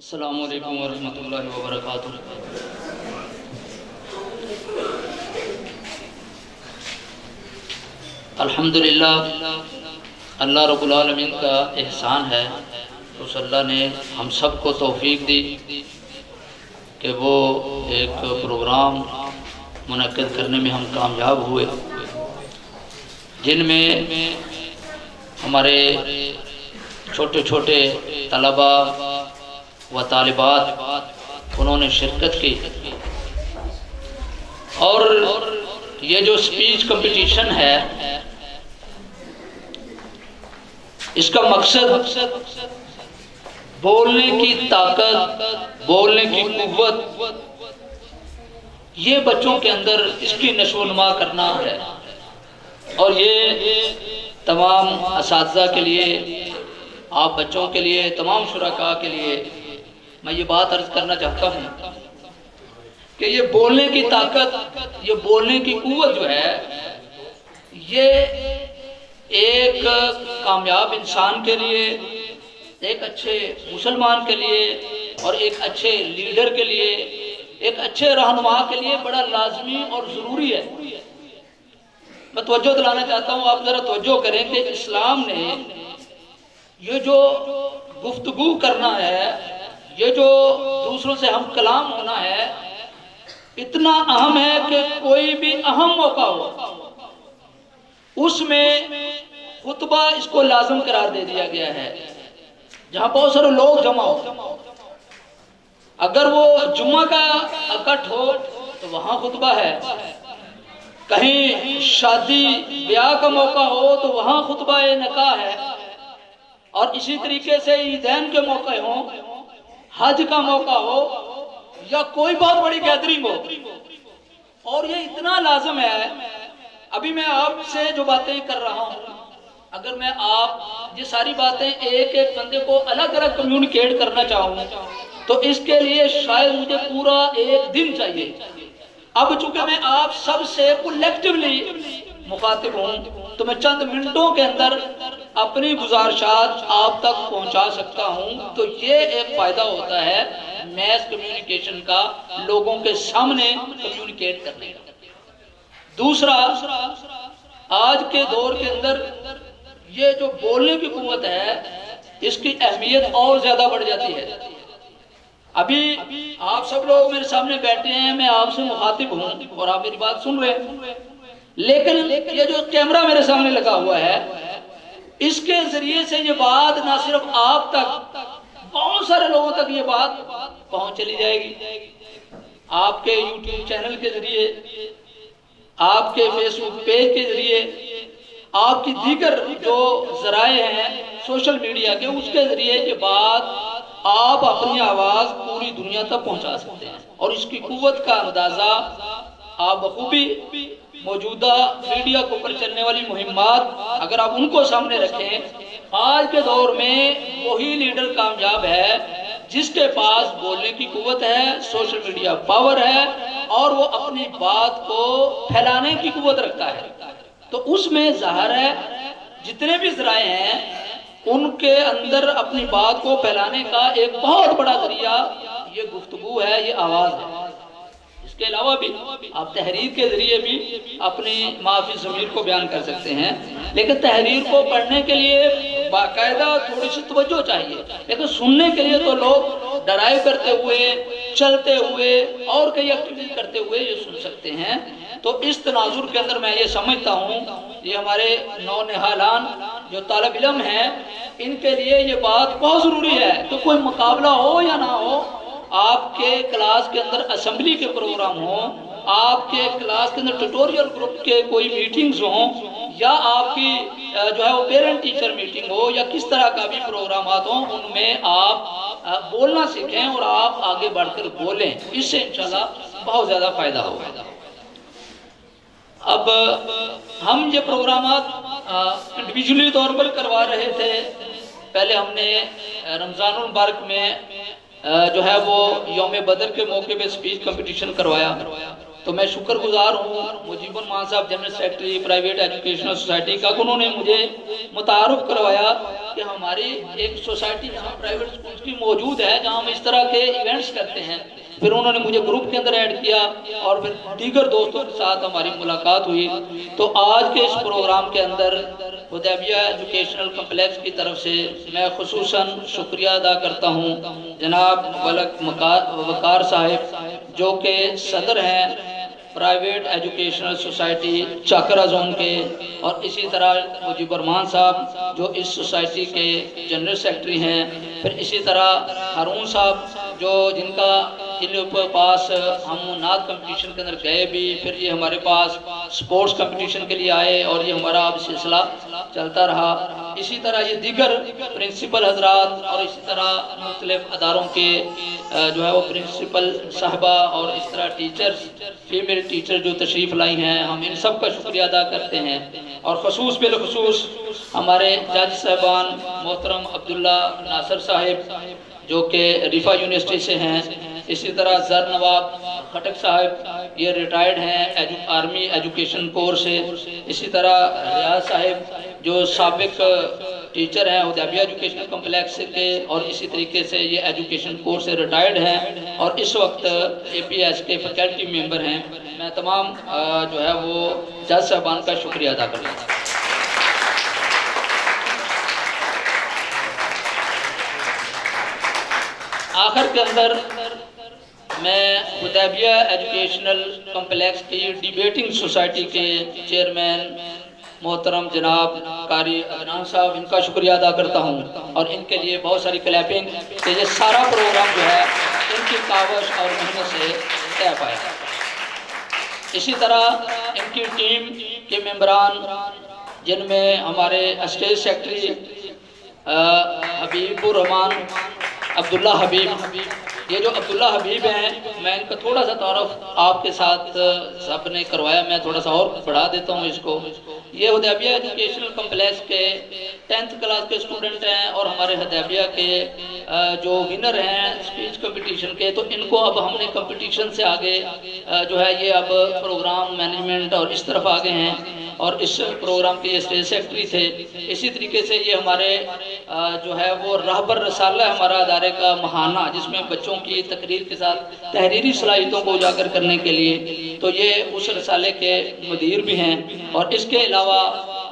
السلام علیکم ورحمۃ اللہ وبرکاتہ۔ الحمدللہ، اللہ رب العالمین کا احسان ہے، اس اللہ نے ہم سب کو توفیق دی کہ وہ ایک پروگرام منعقد کرنے میں ہم کامیاب ہوئے، جن میں ہمارے چھوٹے چھوٹے طلباء و طالبات انہوں نے شرکت کی، اور یہ جو سپیچ کمپٹیشن ہے اس کا مقصد بولنے کی طاقت، بولنے کی قوت، یہ بچوں کے اندر اس کی نشو و نما کرنا ہے۔ اور یہ تمام اساتذہ کے لیے، آپ بچوں کے لیے، تمام شرکاء کے لیے میں یہ بات عرض کرنا چاہتا ہوں کہ یہ بولنے کی طاقت، یہ بولنے کی قوت جو ہے، یہ ایک کامیاب انسان کے لیے، ایک اچھے مسلمان کے لیے، اور ایک اچھے لیڈر کے لیے، ایک اچھے رہنما کے لیے بڑا لازمی اور ضروری ہے۔ میں توجہ دلانا چاہتا ہوں، آپ ذرا توجہ کریں کہ اسلام نے یہ جو گفتگو کرنا ہے، یہ جو دوسروں سے ہم کلام ہونا ہے، اتنا اہم ہے کہ کوئی بھی اہم موقع ہو اس میں خطبہ اس کو لازم قرار دے دیا گیا ہے۔ جہاں بہت سارے لوگ جمع ہو، اگر وہ جمعہ کا اکٹھ ہو تو وہاں خطبہ ہے، کہیں شادی بیاہ کا موقع ہو تو وہاں خطبہ نکاح ہے، اور اسی طریقے سے عیدین کے موقع ہوں، حج کا موقع ہو، یا کوئی بہت بڑی گیدرنگ ہو، اور یہ اتنا لازم ہے۔ ابھی میں آپ سے جو باتیں کر رہا ہوں، اگر میں آپ یہ ساری باتیں ایک ایک بندے کو الگ الگ کمیونیکیٹ کرنا چاہوں تو اس کے لیے شاید مجھے پورا ایک دن چاہیے۔ اب چونکہ میں آپ سب سے کولیکٹیولی مخاطب ہوں تو میں چند منٹوں کے اندر اپنی گزارشات آپ تک پہنچا سکتا ہوں، تو یہ ایک فائدہ ہوتا ہے میس کمیونیکیشن کا، لوگوں کے سامنے کمیونیکیٹ کرنے کا۔ دوسرا، آج کے دور کے اندر یہ جو بولنے کی قوت ہے، اس کی اہمیت اور زیادہ بڑھ جاتی ہے۔ ابھی آپ سب لوگ میرے سامنے بیٹھے ہیں، میں آپ سے مخاطب ہوں اور آپ میری بات سن رہے ہیں، لیکن یہ جو کیمرہ میرے سامنے لگا ہوا ہے، اس کے ذریعے سے یہ بات نہ صرف آپ تک، بہت سارے لوگوں تک یہ بات پہنچ چلی جائے گی۔ آپ کے یوٹیوب چینل کے ذریعے، آپ کے فیس بک پیج کے ذریعے، آپ کی دیگر جو ذرائع ہیں سوشل میڈیا کے، اس کے ذریعے یہ بات آپ اپنی آواز پوری دنیا تک پہنچا سکتے ہیں، اور اس کی قوت کا اندازہ آپ بخوبی موجودہ میڈیا کے اوپر چلنے والی مہمات اگر آپ ان کو سامنے رکھیں، آج کے دور میں وہی لیڈر کامیاب ہے جس کے پاس بولنے کی قوت ہے، سوشل میڈیا پاور ہے، اور وہ اپنی بات کو پھیلانے کی قوت رکھتا ہے۔ تو اس میں ظاہر ہے جتنے بھی ذرائع ہیں ان کے اندر اپنی بات کو پھیلانے کا ایک بہت بڑا ذریعہ یہ گفتگو ہے، یہ آواز ہے۔ اس کے علاوہ بھی آپ تحریر کے ذریعے بھی اپنی معافی ضمیر کو بیان کر سکتے ہیں، لیکن تحریر کو پڑھنے کے لیے باقاعدہ تھوڑی سی توجہ چاہیے، لیکن سننے کے لیے تو لوگ ڈرائیو کرتے ہوئے، چلتے ہوئے، اور کئی ایکٹیویٹی کرتے ہوئے یہ سن سکتے ہیں۔ تو اس تناظر کے اندر میں یہ سمجھتا ہوں یہ ہمارے نونہالان جو طالب علم ہیں، ان کے لیے یہ بات بہت ضروری ہے کہ کوئی مقابلہ ہو یا نہ ہو، آپ کے کلاس کے اندر اسمبلی کے پروگرام ہوں، آپ کے کلاس کے اندر ٹیوٹوریل گروپ کے کوئی میٹنگز ہوں، یا آپ کی جو ہے وہ پیرنٹ ٹیچر میٹنگ ہو، یا کس طرح کا بھی پروگرامات ہوں، ان میں آپ بولنا سیکھیں اور آپ آگے بڑھ کر بولیں، اس سے انشاءاللہ بہت زیادہ فائدہ ہوگا۔ اب ہم یہ پروگرامات انڈیویجولی طور پر کروا رہے تھے۔ پہلے ہم نے رمضان المبارک میں جو ہے وہ یوم بدر کے موقع پہ سپیچ کمپٹیشن کروایا، تو میں شکر گزار ہوں مجیب الرحمان صاحب general secretary private educational society کا، انہوں نے مجھے متعارف کروایا کہ ہماری ایک سوسائٹی جہاں پرائیویٹ اسکولز کی موجود ہے جہاں ہم اس طرح کے ایونٹس کرتے ہیں۔ پھر انہوں نے مجھے گروپ کے اندر ایڈ کیا اور پھر دیگر دوستوں کے ساتھ ہماری ملاقات ہوئی۔ تو آج کے اس پروگرام کے اندر حدیبیہ ایجوکیشنل کمپلیکس کی طرف سے میں خصوصاً شکریہ ادا کرتا ہوں جناب وقار صاحب جو کہ صدر ہیں پرائیویٹ ایجوکیشنل سوسائٹی چاکرا زون کے، اور اسی طرح مجیب الرحمان صاحب جو اس سوسائٹی کے جنرل سیکرٹری ہیں، پھر اسی طرح ہارون صاحب جن کے پاس ہم نعت کمپٹیشن کے اندر گئے بھی، پھر یہ ہمارے پاس سپورٹس کمپٹیشن کے لیے آئے اور یہ ہمارا اب سلسلہ چلتا رہا۔ اسی طرح یہ دیگر پرنسپل حضرات اور اسی طرح مختلف اداروں کے جو ہے وہ پرنسپل صاحبہ اور اس طرح ٹیچرز، فیمیل ٹیچر جو تشریف لائی ہیں، ہم ان سب کا شکریہ ادا کرتے ہیں۔ اور بالخصوص ہمارے جج صاحبان محترم عبداللہ ناصر صاحب جو کہ ریفا یونیورسٹی سے ہیں، اسی طرح زر نواب خٹک صاحب یہ ریٹائرڈ ہیں آرمی ایجوکیشن کورس سے، اسی طرح ریاض صاحب جو سابق ٹیچر ہیں حدیبیہ ایجوکیشنل کمپلیکس کے، اور اسی طریقے سے یہ ایجوکیشن کورس سے ریٹائرڈ ہیں اور اس وقت اے پی ایس کے فیکلٹی ممبر ہیں۔ میں تمام جو ہے وہ جج صاحبان کا شکریہ ادا کرتا ہوں۔ آخر کے اندر میں حدیبیہ ایجوکیشنل کمپلیکس کی ڈیبیٹنگ سوسائٹی کے چیئرمین محترم جناب قاری عدنان صاحب ان کا شکریہ ادا کرتا ہوں، اور ان کے لیے بہت ساری کلیپنگ کہ یہ سارا پروگرام جو ہے ان کی کاوش اور محنت سے طے پایا۔ اسی طرح ان کی ٹیم کے ممبران جن میں ہمارے اسٹیٹ سیکرٹری حبیب الرحمان عبداللہ حبیب، یہ جو عبداللہ حبیب ہیں میں ان کا تھوڑا سا تعارف آپ کے ساتھ سب نے کروایا، میں تھوڑا سا اور بڑھا دیتا ہوں اس کو۔ یہ حدیبیہ ایجوکیشنل کمپلیکس کے 10th کلاس کے اسٹوڈنٹ ہیں اور ہمارے حدیبیہ کے جو ونر ہیں اسپیچ کمپٹیشن کے، تو ان کو اب ہم نے کمپٹیشن سے آگے جو ہے یہ اب پروگرام مینجمنٹ اور اس طرف آگے ہیں، اور اس پروگرام کے یہ اسٹیٹ سیکرٹری تھے۔ اسی طریقے سے یہ ہمارے جو ہے وہ رہبر رسالہ ہمارا ادارے کا ماہانہ، جس میں بچوں کی تقریر کے ساتھ تحریری صلاحیتوں کو اجاگر کرنے کے لیے، تو یہ اس رسالے کے مدیر بھی ہیں، اور اس کے علاوہ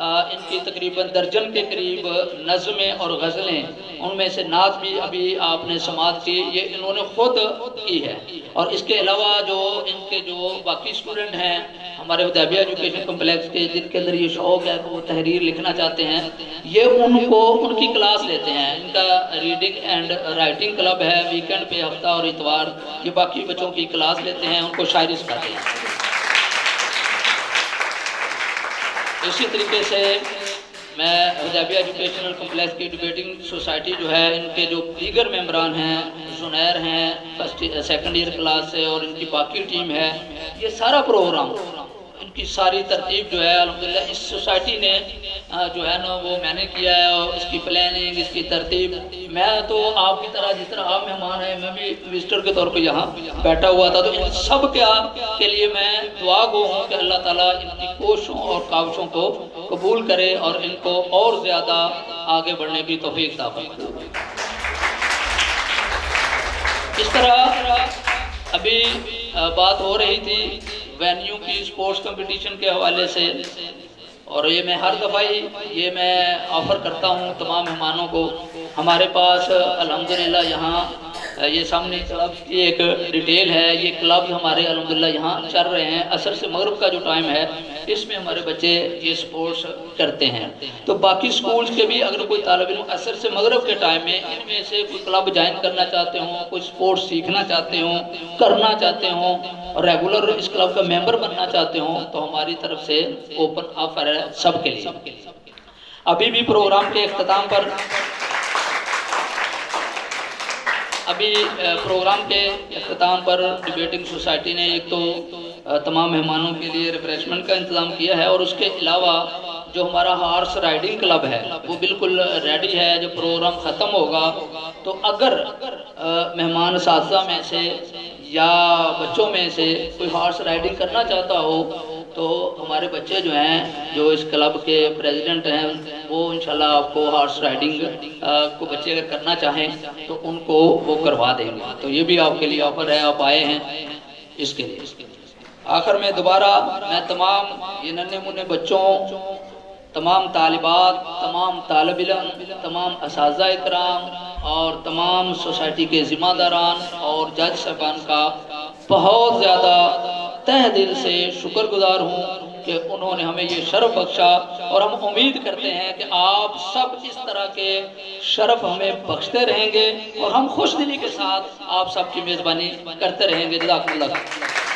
ان کی تقریباً درجن کے قریب نظمیں اور غزلیں، ان میں سے نعت بھی ابھی آپ نے سماعت کی، یہ انہوں نے خود کی ہے۔ اور اس کے علاوہ جو ان کے جو باقی اسٹوڈنٹ ہیں ہمارے حدیبیہ ایجوکیشن کمپلیکس کے، جن کے اندر یہ شوق ہے کہ وہ تحریر لکھنا چاہتے ہیں، یہ ان کی کلاس لیتے ہیں۔ ان کا ریڈنگ اینڈ رائٹنگ کلب ہے، ویکنڈ پہ ہفتہ اور اتوار یہ باقی بچوں کی کلاس لیتے ہیں، ان کو شاعری سکھاتے ہیں۔ اسی طریقے سے میں حدیبیہ ایجوکیشنل کمپلیکس کی ڈیبیٹنگ سوسائٹی جو ہے، ان کے جو دیگر ممبران ہیں، زنیر ہیں سیکنڈ ایئر کلاس سے، اور ان کی باقی ٹیم ہے، یہ سارا پروگرام ان کی ساری ترتیب جو ہے الحمدللہ اس سوسائٹی نے جو ہے نا وہ میں نے کیا ہے، اور اس کی پلاننگ، اس کی ترتیب، میں تو آپ کی طرح جس طرح آپ مہمان ہیں میں بھی وزٹر کے طور پہ یہاں بیٹھا ہوا تھا، تو ان سب کے لیے میں دعا گو ہوں کہ اللہ تعالیٰ ان کی کوششوں اور کاوشوں کو قبول کرے اور ان کو اور زیادہ آگے بڑھنے کی توفیق عطا فرمائے۔ اس طرح ابھی بات ہو رہی تھی وینیو کی اسپورٹس کمپٹیشن کے حوالے سے، اور یہ میں ہر دفعہ یہ میں آفر کرتا ہوں تمام مہمانوں کو، ہمارے پاس الحمدللہ یہاں یہ سامنے کلبز کی ایک ڈیٹیل ہے، یہ کلبز ہمارے الحمدللہ یہاں چل رہے ہیں، عصر سے مغرب کا جو ٹائم ہے اس میں ہمارے بچے یہ سپورٹس کرتے ہیں۔ تو باقی سکولز کے بھی اگر کوئی طالب علم عصر سے مغرب کے ٹائم میں ان میں سے کوئی کلب جوائن کرنا چاہتے ہوں، کوئی سپورٹس سیکھنا چاہتے ہوں، کرنا چاہتے ہوں، اور ریگولر اس کلب کا ممبر بننا چاہتے ہوں، تو ہماری طرف سے اوپن آفر ہے سب کے لیے۔ ابھی بھی پروگرام کے اختتام پر ڈیبیٹنگ سوسائٹی نے ایک تو تمام مہمانوں کے لیے ریفریشمنٹ کا انتظام کیا ہے، اور اس کے علاوہ جو ہمارا ہارس رائڈنگ کلب ہے وہ بالکل ریڈی ہے۔ جب پروگرام ختم ہوگا تو اگر مہمان اساتذہ میں سے یا بچوں میں سے کوئی ہارس رائڈنگ کرنا چاہتا ہو تو ہمارے بچے جو ہیں جو اس کلب کے پریزیڈنٹ ہیں وہ انشاءاللہ آپ کو ہارس رائڈنگ کو بچے اگر کرنا چاہیں تو ان کو وہ کروا دیں گے. تو یہ بھی آپ کے لیے آفر ہے, آپ آئے ہیں اس کے لیے. آخر میں دوبارہ میں تمام یہ ننھے منھے بچوں, تمام طالبات, تمام طالب علم, تمام اساتذہ اکرام اور تمام سوسائٹی کے ذمہ داران اور جج صاحبان کا بہت زیادہ تہ دل سے شکر گزار ہوں کہ انہوں نے ہمیں یہ شرف بخشا, اور ہم امید کرتے ہیں کہ آپ سب اس طرح کے شرف ہمیں بخشتے رہیں گے اور ہم خوش دلی کے ساتھ آپ سب کی میزبانی کرتے رہیں گے. جزاکم اللہ.